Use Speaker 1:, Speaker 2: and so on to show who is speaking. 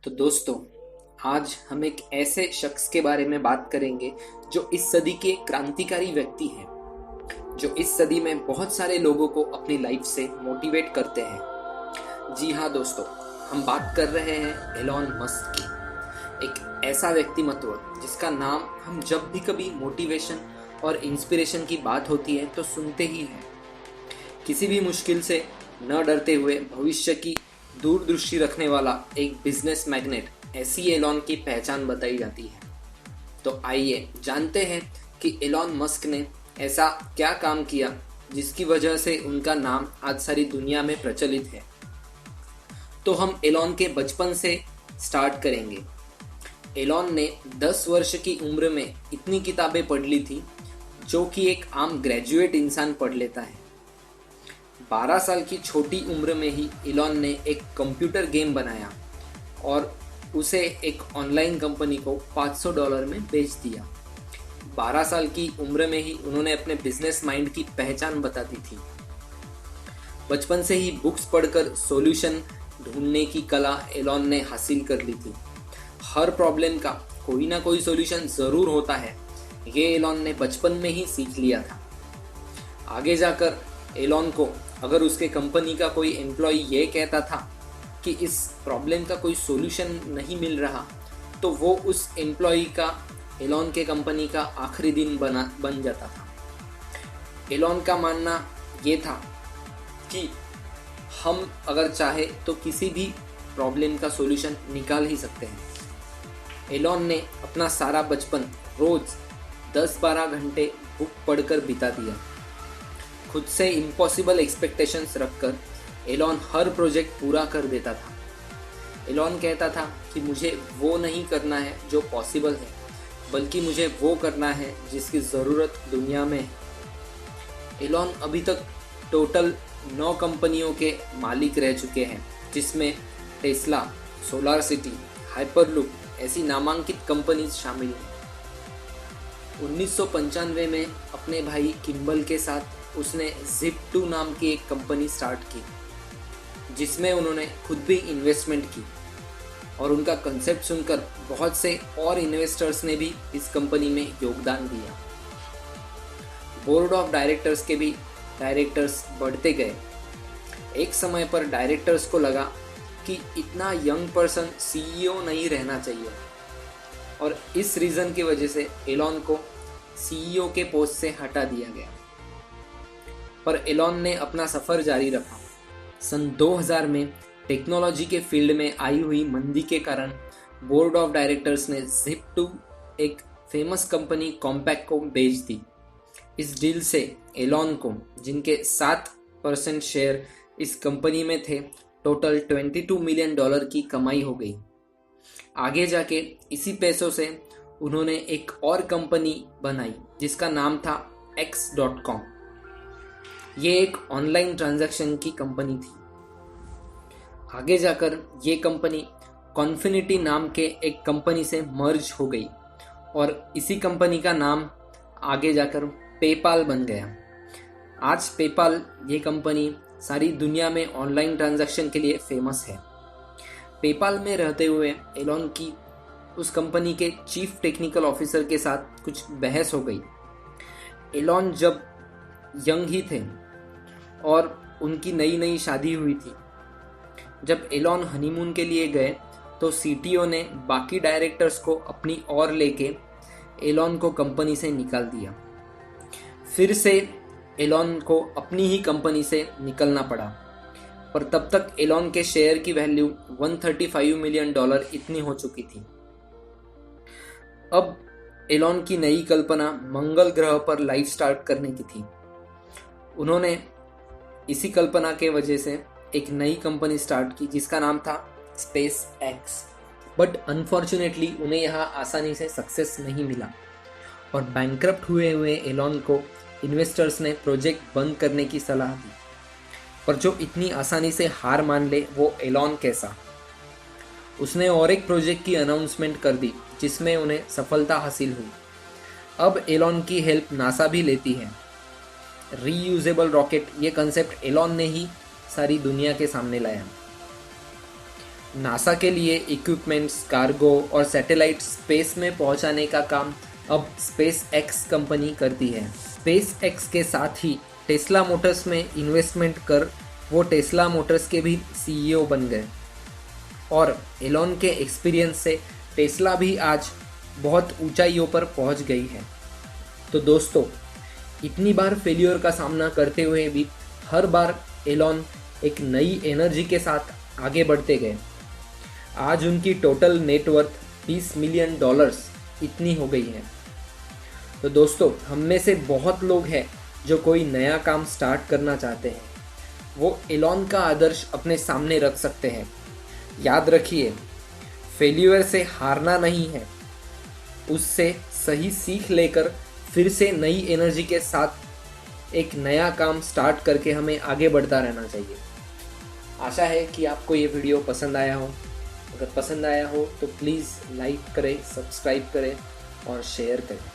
Speaker 1: तो दोस्तों, आज हम एक ऐसे शख्स के बारे में बात करेंगे जो इस सदी के क्रांतिकारी व्यक्ति हैं, जो इस सदी में बहुत सारे लोगों को अपनी लाइफ से मोटिवेट करते हैं। जी हाँ दोस्तों, हम बात कर रहे हैं एलॉन मस्क की। एक ऐसा व्यक्तिमत्व जिसका नाम हम जब भी कभी मोटिवेशन और इंस्पिरेशन की बात होती है तो सुनते ही हैं। किसी भी मुश्किल से न डरते हुए भविष्य की दूरदृष्टि रखने वाला एक बिजनेस मैग्नेट, ऐसी एलॉन की पहचान बताई जाती है। तो आइए जानते हैं कि एलॉन मस्क ने ऐसा क्या काम किया जिसकी वजह से उनका नाम आज सारी दुनिया में प्रचलित है। तो हम एलॉन के बचपन से स्टार्ट करेंगे। एलॉन ने 10 वर्ष की उम्र में इतनी किताबें पढ़ ली थी जो कि एक आम ग्रेजुएट इंसान पढ़ लेता है। 12 साल की छोटी उम्र में ही एलॉन ने एक कंप्यूटर गेम बनाया और उसे एक ऑनलाइन कंपनी को $500 में बेच दिया। 12 साल की उम्र में ही उन्होंने अपने बिजनेस माइंड की पहचान बता दी थी। बचपन से ही बुक्स पढ़कर सॉल्यूशन ढूंढने की कला एलॉन ने हासिल कर ली थी। हर प्रॉब्लम का कोई ना कोई सॉल्यूशन ज़रूर होता है, ये एलॉन ने बचपन में ही सीख लिया था। आगे जाकर एलॉन को अगर उसके कंपनी का कोई एम्प्लॉय ये कहता था कि इस प्रॉब्लम का कोई सॉल्यूशन नहीं मिल रहा, तो वो उस एम्प्लॉय का एलॉन के कंपनी का आखिरी दिन बन जाता था। एलॉन का मानना ये था कि हम अगर चाहे तो किसी भी प्रॉब्लम का सॉल्यूशन निकाल ही सकते हैं। एलॉन ने अपना सारा बचपन रोज़ 10-12 घंटे बुक पढ़कर बिता दिया। खुद से इम्पॉसिबल एक्सपेक्टेशंस रखकर एलॉन हर प्रोजेक्ट पूरा कर देता था। एलॉन कहता था कि मुझे वो नहीं करना है जो पॉसिबल है, बल्कि मुझे वो करना है जिसकी ज़रूरत दुनिया में है। एलॉन अभी तक टोटल 9 कंपनियों के मालिक रह चुके हैं, जिसमें टेस्ला, सोलार सिटी, हाइपरलूप ऐसी नामांकित कंपनीज शामिल हैं। 1995 में अपने भाई किम्बल के साथ उसने Zip2 नाम की एक कंपनी स्टार्ट की, जिसमें उन्होंने खुद भी इन्वेस्टमेंट की और उनका कंसेप्ट सुनकर बहुत से और इन्वेस्टर्स ने भी इस कंपनी में योगदान दिया। बोर्ड ऑफ डायरेक्टर्स के भी डायरेक्टर्स बढ़ते गए। एक समय पर डायरेक्टर्स को लगा कि इतना यंग पर्सन सीईओ नहीं रहना चाहिए और इस रीज़न की वजह से एलॉन को सीईओ के पोस्ट से हटा दिया गया। पर एलॉन ने अपना सफ़र जारी रखा। सन 2000 में टेक्नोलॉजी के फील्ड में आई हुई मंदी के कारण बोर्ड ऑफ डायरेक्टर्स ने Zip2 एक फेमस कंपनी कॉम्पैक्ट को बेच दी। इस डील से एलॉन को, जिनके 7% शेयर इस कंपनी में थे, टोटल $22 मिलियन की कमाई हो गई। आगे जाके इसी पैसों से उन्होंने एक और कंपनी बनाई जिसका नाम था X.com। ये एक ऑनलाइन ट्रांजैक्शन की कंपनी थी। आगे जाकर ये कंपनी कॉन्फिनिटी नाम के एक कंपनी से मर्ज हो गई और इसी कंपनी का नाम आगे जाकर पेपाल बन गया। आज पेपाल ये कंपनी सारी दुनिया में ऑनलाइन ट्रांजैक्शन के लिए फेमस है। पेपाल में रहते हुए एलॉन की उस कंपनी के चीफ टेक्निकल ऑफिसर के साथ कुछ बहस हो गई। एलॉन जब यंग ही थे और उनकी नई नई शादी हुई थी। जब एलॉन हनीमून के लिए गए तो सीटीओ ने बाकी डायरेक्टर्स को अपनी ओर लेके एलॉन को कंपनी से निकाल दिया। फिर से एलॉन को अपनी ही कंपनी से निकलना पड़ा, पर तब तक एलॉन के शेयर की वैल्यू $135 मिलियन इतनी हो चुकी थी। अब एलॉन की नई कल्पना मंगल ग्रह पर लाइफ स्टार्ट करने की थी। उन्होंने इसी कल्पना के वजह से एक नई कंपनी स्टार्ट की जिसका नाम था स्पेस एक्स। बट अनफॉर्चुनेटली उन्हें यहाँ आसानी से सक्सेस नहीं मिला और बैंकरप्ट हुए एलॉन को इन्वेस्टर्स ने प्रोजेक्ट बंद करने की सलाह दी। पर जो इतनी आसानी से हार मान ले वो एलॉन कैसा। उसने और एक प्रोजेक्ट की अनाउंसमेंट कर दी जिसमें उन्हें सफलता हासिल हुई। अब एलॉन की हेल्प नासा भी लेती है। रीयूजेबल रॉकेट, ये कंसेप्ट एलॉन ने ही सारी दुनिया के सामने लाया। नासा के लिए इक्विपमेंट्स, कार्गो और सैटेलाइट स्पेस में पहुंचाने का काम अब स्पेस एक्स कंपनी करती है। स्पेस एक्स के साथ ही टेस्ला मोटर्स में इन्वेस्टमेंट कर वो टेस्ला मोटर्स के भी सीईओ बन गए और एलॉन के एक्सपीरियंस से टेस्ला भी आज बहुत ऊंचाइयों पर पहुंच गई है। तो दोस्तों, इतनी बार फेल्योर का सामना करते हुए भी हर बार एलॉन एक नई एनर्जी के साथ आगे बढ़ते गए। आज उनकी टोटल नेटवर्थ $20 मिलियन इतनी हो गई है। तो दोस्तों, हम में से बहुत लोग हैं जो कोई नया काम स्टार्ट करना चाहते हैं, वो एलॉन का आदर्श अपने सामने रख सकते हैं। याद रखिए, फेल्यूर से हारना नहीं है, उससे सही सीख लेकर फिर से नई एनर्जी के साथ एक नया काम स्टार्ट करके हमें आगे बढ़ता रहना चाहिए। आशा है कि आपको ये वीडियो पसंद आया हो। अगर पसंद आया हो तो प्लीज़ लाइक करें, सब्सक्राइब करें और शेयर करें।